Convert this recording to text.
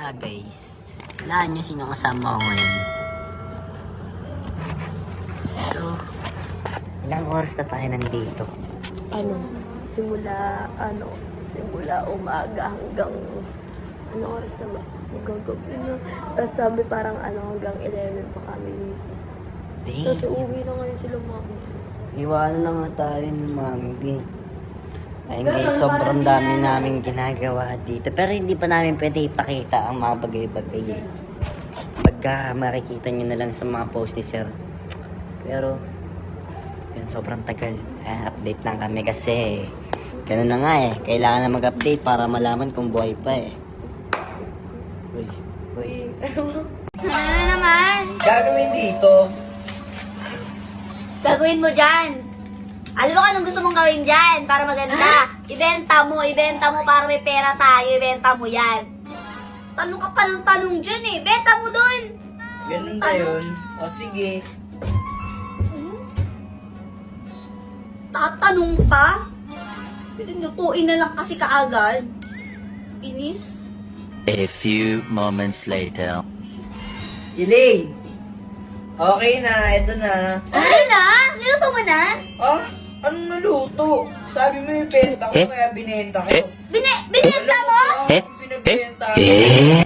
Guys, wala nyo sino kasama ko ngayon. So, ilang oras na tayo nandito? Simula umaga hanggang oras na ba? Hanggang gabi na. Tapos sabi parang hanggang 11 pa kami. Tapos uuwi na ngayon sila mami. Iwanan na nga tayo ni Mami B. Ay, guys, sobrang dami namin ginagawa dito. Pero hindi pa namin pwede ipakita ang mga bagay-bagay. Pagka makikita nyo na lang sa mga post ni Sir. Pero, yun, sobrang tagal. Update lang kami kasi ganun na nga eh. Kailangan na mag-update para malaman kung buhay pa eh. Uy. Ano naman? Gagawin dito. Gagawin mo dyan. Alam mo anong gusto mong gawin dyan para maganda? Ibenta mo para may pera tayo, ibenta mo yan. Tanong ka pa ng tanong dyan eh, benta mo dun. Ganun ba yun? O sige. Tatanong pa? Lutuin na lang kasi kaagad. Inis. A few moments later. Elaine! Okay na, eto na. Ano na? Niluto mo na? Ah? Anong naluto? Sabi mo yung benta ko, kaya binenta ko. Binenta mo? Binibenta ko.